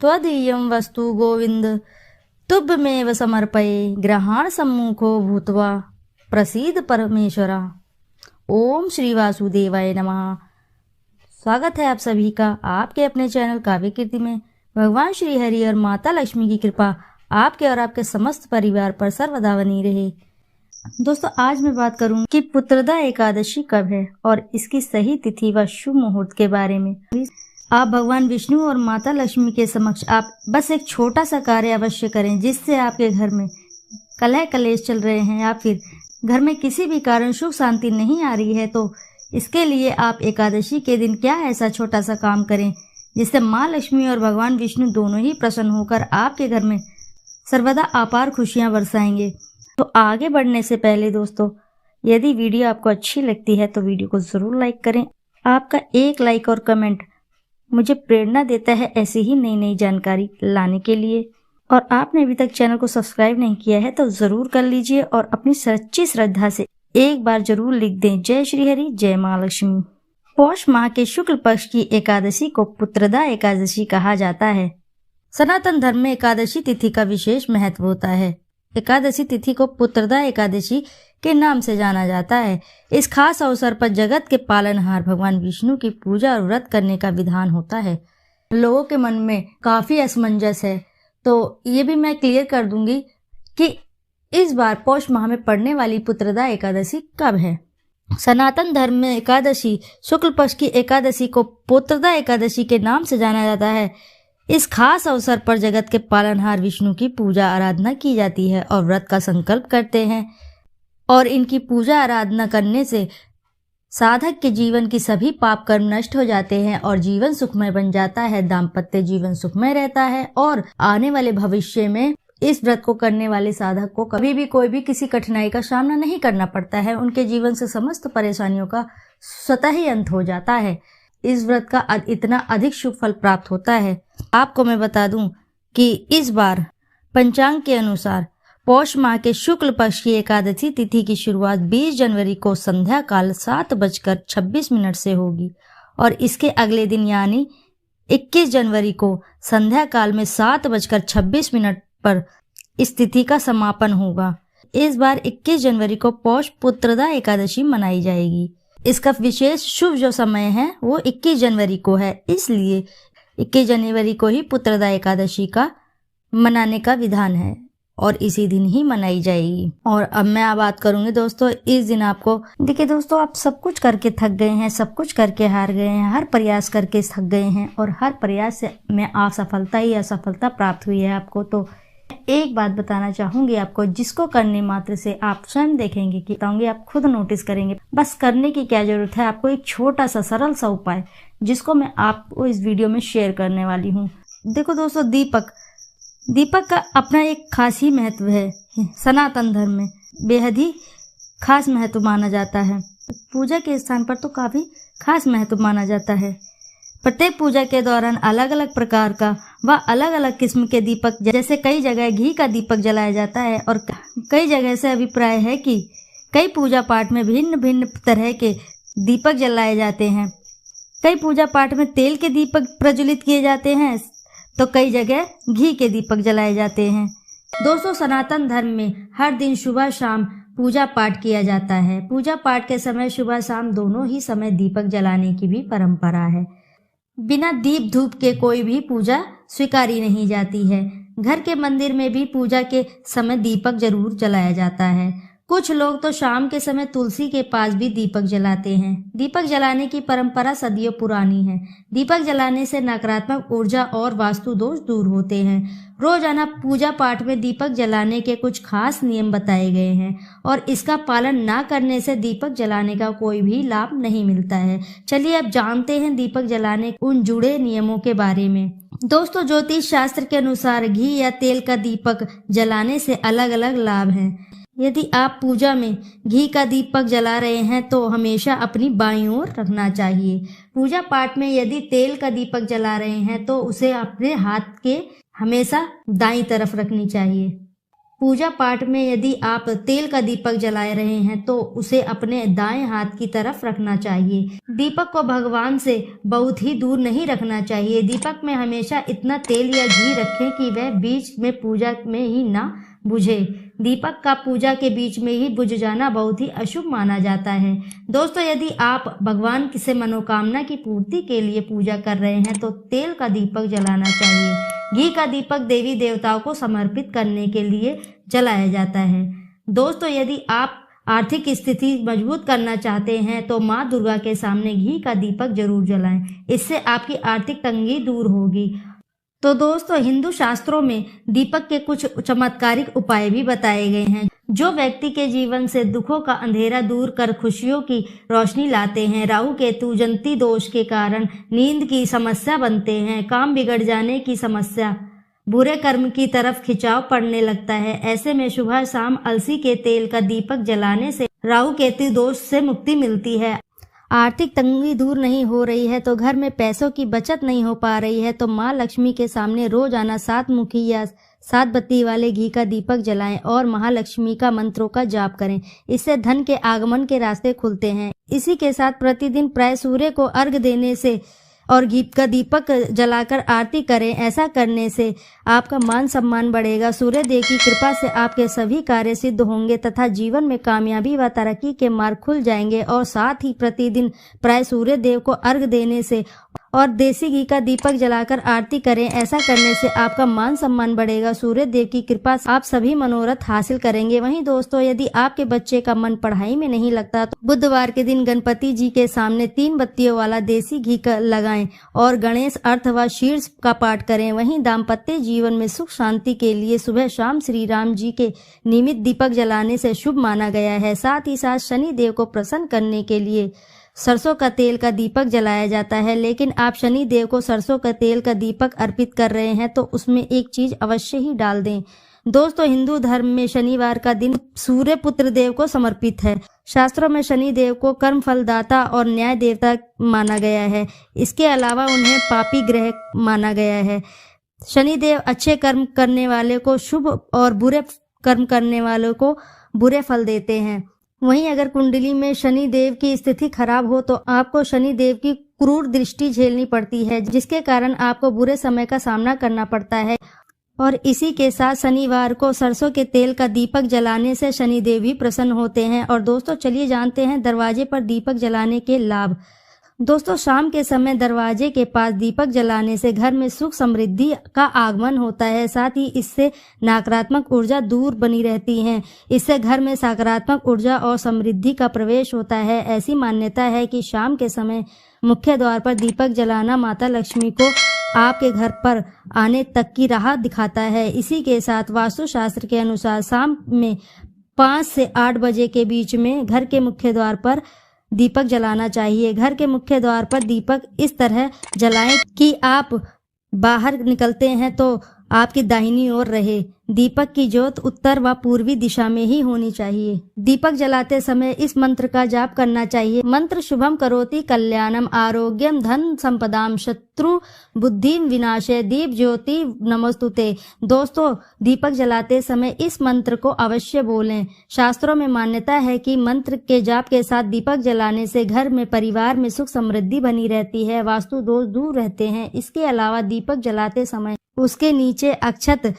त्वदीयं वस्तु गोविंद तुभ्यमेव समर्पये ग्रहण सम्मुखो भूत्वा प्रसीद परमेश्वरा। ओम श्री वासुदेवाय नमः। स्वागत है आप सभी का आपके अपने चैनल काव्य कीर्ति में। भगवान श्री हरि और माता लक्ष्मी की कृपा आपके और आपके समस्त परिवार पर सर्वदा बनी रहे। दोस्तों, आज मैं बात करूंगी कि पुत्रदा एकादशी कब है और इसकी सही तिथि व शुभ मुहूर्त के बारे में। आप भगवान विष्णु और माता लक्ष्मी के समक्ष आप बस एक छोटा सा कार्य अवश्य करें, जिससे आपके घर में कलह कलेश चल रहे हैं या फिर घर में किसी भी कारण सुख शांति नहीं आ रही है, तो इसके लिए आप एकादशी के दिन क्या ऐसा छोटा सा काम करें जिससे माँ लक्ष्मी और भगवान विष्णु दोनों ही प्रसन्न होकर आपके घर में सर्वदा अपार खुशियाँ बरसाएंगे। तो आगे बढ़ने से पहले दोस्तों, यदि वीडियो आपको अच्छी लगती है तो वीडियो को ज़रूर लाइक करें। आपका एक लाइक और कमेंट मुझे प्रेरणा देता है ऐसी ही नई नई जानकारी लाने के लिए। और आपने अभी तक चैनल को सब्सक्राइब नहीं किया है तो ज़रूर कर लीजिए और अपनी सच्ची श्रद्धा से एक बार जरूर लिख दें जय श्री हरि जय माँ लक्ष्मी। पौष माह के शुक्ल पक्ष की एकादशी को पुत्रदा एकादशी कहा जाता है। सनातन धर्म में एकादशी तिथि का विशेष महत्व होता है। एकादशी तिथि को पुत्रदा एकादशी के नाम से जाना जाता है। इस खास अवसर पर जगत के पालनहार भगवान विष्णु की पूजा और व्रत करने का विधान होता है। लोगों के मन में काफी असमंजस है, तो ये भी मैं क्लियर कर दूंगी कि इस बार पौष माह में पड़ने वाली पुत्रदा एकादशी कब है। सनातन धर्म में एकादशी शुक्ल पक्ष की एकादशी को पुत्रदा एकादशी के नाम से जाना जाता है। इस खास अवसर पर जगत के पालनहार विष्णु की पूजा आराधना की जाती है और व्रत का संकल्प करते हैं, और इनकी पूजा आराधना करने से साधक के जीवन की सभी पाप कर्म नष्ट हो जाते हैं और जीवन सुखमय बन जाता है। दाम्पत्य जीवन सुखमय रहता है और आने वाले भविष्य में इस व्रत को करने वाले साधक को कभी भी कोई भी किसी कठिनाई का सामना नहीं करना पड़ता है। उनके जीवन से समस्त परेशानियों का स्वतः ही अंत हो जाता है। इस व्रत का इतना अधिक शुभ फल प्राप्त होता है। आपको मैं बता दूं कि इस बार पंचांग के अनुसार पौष माह के शुक्ल पक्ष की एकादशी तिथि की शुरुआत 20 जनवरी को संध्या काल 7:26 से होगी और इसके अगले दिन यानी 21 जनवरी को संध्या काल में 7:26 पर इस तिथि का समापन होगा। इस बार 21 जनवरी को पौष पुत्रदा एकादशी मनाई जाएगी। इसका विशेष शुभ जो समय है वो 21 जनवरी को है, इसलिए 21 जनवरी को ही पुत्रदा एकादशी का मनाने का विधान है और इसी दिन ही मनाई जाएगी। और अब मैं बात करूंगी दोस्तों, इस दिन आपको देखिए दोस्तों, आप सब कुछ करके थक गए हैं, सब कुछ करके हार गए हैं, हर प्रयास करके थक गए हैं और हर प्रयास से में असफलता ही असफलता प्राप्त हुई है आपको। तो एक बात बताना चाहूंगी आपको, जिसको करने मात्र से आप स्वयं देखेंगे कि बताऊंगी, आप खुद नोटिस करेंगे। बस करने की क्या जरूरत है, आपको एक छोटा सा सरल सा उपाय जिसको मैं आपको इस वीडियो में शेयर करने वाली हूँ। देखो दोस्तों, दीपक का अपना एक खास ही महत्व है। सनातन धर्म में बेहद ही खास महत्व माना जाता है। पूजा के स्थान पर तो काफी खास महत्व माना जाता है। प्रत्येक पूजा के दौरान अलग अलग प्रकार का व अलग अलग किस्म के दीपक, जैसे कई जगह घी का दीपक जलाया जाता है और कई जगह से अभिप्राय है कि कई पूजा पाठ में भिन्न भिन्न तरह के दीपक जलाए जाते हैं। कई पूजा पाठ में तेल के दीपक प्रज्वलित किए जाते हैं तो कई जगह घी के दीपक जलाए जाते हैं। दोस्तों, सनातन धर्म में हर दिन सुबह शाम पूजा पाठ किया जाता है। पूजा पाठ के समय सुबह शाम दोनों ही समय दीपक जलाने की भी परंपरा है। बिना दीप धूप के कोई भी पूजा स्वीकारी नहीं जाती है। घर के मंदिर में भी पूजा के समय दीपक जरूर जलाया जाता है। कुछ लोग तो शाम के समय तुलसी के पास भी दीपक जलाते हैं। दीपक जलाने की परंपरा सदियों पुरानी है। दीपक जलाने से नकारात्मक ऊर्जा और वास्तु दोष दूर होते हैं। रोजाना पूजा पाठ में दीपक जलाने के कुछ खास नियम बताए गए हैं और इसका पालन ना करने से दीपक जलाने का कोई भी लाभ नहीं मिलता है। चलिए अब जानते हैं दीपक जलाने उन जुड़े नियमों के बारे में। दोस्तों, ज्योतिष शास्त्र के अनुसार घी या तेल का दीपक जलाने से अलग अलग लाभ हैं। यदि आप पूजा में घी का दीपक जला रहे हैं तो हमेशा अपनी बाईं ओर रखना चाहिए। पूजा पाठ में यदि तेल का दीपक जला रहे हैं तो उसे अपने हाथ के हमेशा दाईं तरफ रखनी चाहिए। पूजा पाठ में यदि आप तेल का दीपक जला रहे हैं तो उसे अपने दाएं हाथ की तरफ रखना चाहिए। दीपक को भगवान से बहुत ही दूर नहीं रखना चाहिए। दीपक में हमेशा इतना तेल या घी रखें कि वह बीच में पूजा में ही ना बुझे। दीपक का पूजा के बीच में ही बुझ जाना बहुत ही अशुभ माना जाता है। दोस्तों, यदि आप भगवान से मनोकामना की पूर्ति के लिए पूजा कर रहे हैं तो तेल का दीपक जलाना चाहिए। घी का दीपक देवी देवताओं को समर्पित करने के लिए जलाया जाता है। दोस्तों, यदि आप आर्थिक स्थिति मजबूत करना चाहते हैं तो माँ दुर्गा के सामने घी का दीपक जरूर जलाएं। इससे आपकी आर्थिक तंगी दूर होगी। तो दोस्तों, हिंदू शास्त्रों में दीपक के कुछ चमत्कारिक उपाय भी बताए गए हैं जो व्यक्ति के जीवन से दुखों का अंधेरा दूर कर खुशियों की रोशनी लाते हैं। राहु केतु जंती दोष के कारण नींद की समस्या बनते हैं, काम बिगड़ जाने की समस्या, बुरे कर्म की तरफ खिंचाव पड़ने लगता है। ऐसे में सुबह शाम अलसी के तेल का दीपक जलाने से राहु केतु दोष से मुक्ति मिलती है। आर्थिक तंगी दूर नहीं हो रही है तो घर में पैसों की बचत नहीं हो पा रही है तो माँ लक्ष्मी के सामने रोजाना 7 मुखी या 7 बत्ती वाले घी का दीपक जलाएं और महालक्ष्मी का मंत्रों का जाप करें। इससे धन के आगमन के रास्ते खुलते हैं। इसी के साथ प्रतिदिन प्राय सूर्य को अर्घ देने से और घी का दीपक जलाकर आरती करें। ऐसा करने से आपका मान सम्मान बढ़ेगा। सूर्य देव की कृपा से आपके सभी कार्य सिद्ध होंगे तथा जीवन में कामयाबी व तरक्की के मार्ग खुल जाएंगे। और साथ ही प्रतिदिन प्राय सूर्य देव को अर्घ देने से और देसी घी का दीपक जलाकर आरती करें। ऐसा करने से आपका मान सम्मान बढ़ेगा। सूर्य देव की कृपा से आप सभी मनोरथ हासिल करेंगे। वहीं दोस्तों, यदि आपके बच्चे का मन पढ़ाई में नहीं लगता तो बुधवार के दिन गणपति जी के सामने 3 बत्तियों वाला देसी घी का लगाएं और गणेश अर्थ व शीर्ष का पाठ करें। वहीं दाम्पत्य जीवन में सुख शांति के लिए सुबह शाम श्री राम जी के निमित्त दीपक जलाने से शुभ माना गया है। साथ ही साथ शनि देव को प्रसन्न करने के लिए सरसों का तेल का दीपक जलाया जाता है। लेकिन आप शनि देव को सरसों का तेल का दीपक अर्पित कर रहे हैं तो उसमें एक चीज अवश्य ही डाल दें। दोस्तों, हिंदू धर्म में शनिवार का दिन सूर्य पुत्र देव को समर्पित है। शास्त्रों में शनि देव को कर्म फलदाता और न्याय देवता माना गया है। इसके अलावा उन्हें पापी ग्रह माना गया है। शनि देव अच्छे कर्म करने वाले को शुभ और बुरे कर्म करने वालों को बुरे फल देते हैं। वहीं अगर कुंडली में शनि देव की स्थिति खराब हो तो आपको शनि देव की क्रूर दृष्टि झेलनी पड़ती है, जिसके कारण आपको बुरे समय का सामना करना पड़ता है। और इसी के साथ शनिवार को सरसों के तेल का दीपक जलाने से शनि देव भी प्रसन्न होते हैं। और दोस्तों, चलिए जानते हैं दरवाजे पर दीपक जलाने के लाभ। दोस्तों, शाम के समय दरवाजे के पास दीपक जलाने से घर में सुख समृद्धि का आगमन होता है। साथ ही इससे नकारात्मक ऊर्जा दूर बनी रहती है। इससे घर में सकारात्मक ऊर्जा और समृद्धि का प्रवेश होता है। ऐसी मान्यता है कि शाम के समय मुख्य द्वार पर दीपक जलाना माता लक्ष्मी को आपके घर पर आने तक की राह दिखाता है। इसी के साथ वास्तुशास्त्र के अनुसार शाम में 5 से 8 बजे के बीच में घर के मुख्य द्वार पर दीपक जलाना चाहिए। घर के मुख्य द्वार पर दीपक इस तरह जलाएं कि आप बाहर निकलते हैं तो आपकी दाहिनी ओर रहे। दीपक की ज्योत उत्तर व पूर्वी दिशा में ही होनी चाहिए। दीपक जलाते समय इस मंत्र का जाप करना चाहिए। मंत्र शुभम करोति कल्याणम आरोग्यम धन संपदाम शत्रु बुद्धि विनाशे दीप ज्योति नमोस्तुते। दोस्तों, दीपक जलाते समय इस मंत्र को अवश्य बोलें। शास्त्रों में मान्यता है कि मंत्र के जाप के साथ दीपक जलाने से घर में परिवार में सुख समृद्धि बनी रहती है, वास्तु दोष दूर रहते हैं। इसके अलावा दीपक जलाते समय उसके नीचे अक्षत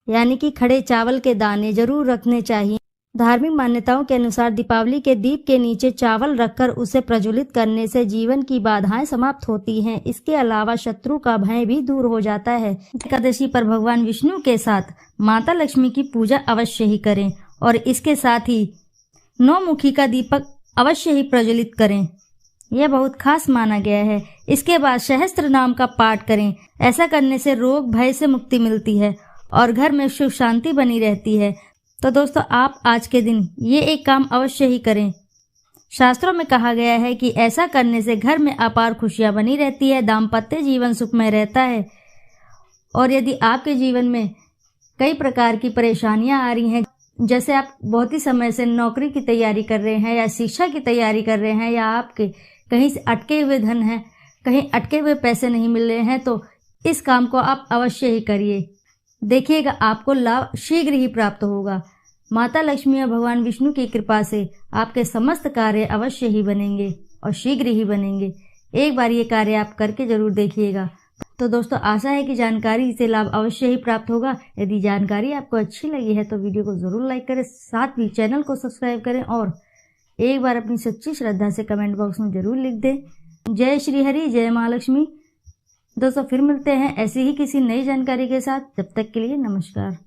यानी कि खड़े चावल के दाने जरूर रखने चाहिए। धार्मिक मान्यताओं के अनुसार दीपावली के दीप के नीचे चावल रखकर उसे प्रज्वलित करने से जीवन की बाधाएं समाप्त होती हैं। इसके अलावा शत्रु का भय भी दूर हो जाता है। एकादशी पर भगवान विष्णु के साथ माता लक्ष्मी की पूजा अवश्य ही करें और इसके साथ ही 9 मुखी का दीपक अवश्य ही प्रज्वलित करें। यह बहुत खास माना गया है। इसके बाद सहस्त्र नाम का पाठ करें। ऐसा करने से रोग भय से मुक्ति मिलती है और घर में सुख शांति बनी रहती है। तो दोस्तों, आप आज के दिन ये एक काम अवश्य ही करें। शास्त्रों में कहा गया है कि ऐसा करने से घर में अपार खुशियां बनी रहती है, दाम्पत्य जीवन सुखमय रहता है। और यदि आपके जीवन में कई प्रकार की परेशानियां आ रही हैं, जैसे आप बहुत ही समय से नौकरी की तैयारी कर रहे हैं या शिक्षा की तैयारी कर रहे हैं या आपके कहीं से अटके हुए धन है, कहीं अटके हुए पैसे नहीं मिल रहे हैं, तो इस काम को आप अवश्य ही करिए। देखिएगा आपको लाभ शीघ्र ही प्राप्त होगा। माता लक्ष्मी और भगवान विष्णु की कृपा से आपके समस्त कार्य अवश्य ही बनेंगे और शीघ्र ही बनेंगे। एक बार ये कार्य आप करके जरूर देखिएगा। तो दोस्तों, आशा है कि जानकारी से लाभ अवश्य ही प्राप्त होगा। यदि जानकारी आपको अच्छी लगी है तो वीडियो को ज़रूर लाइक करें, साथ ही चैनल को सब्सक्राइब करें और एक बार अपनी सच्ची श्रद्धा से कमेंट बॉक्स में ज़रूर लिख दें। जय श्री हरि, जय महालक्ष्मी। दोस्तों, फिर मिलते हैं ऐसी ही किसी नई जानकारी के साथ। तब तक के लिए नमस्कार।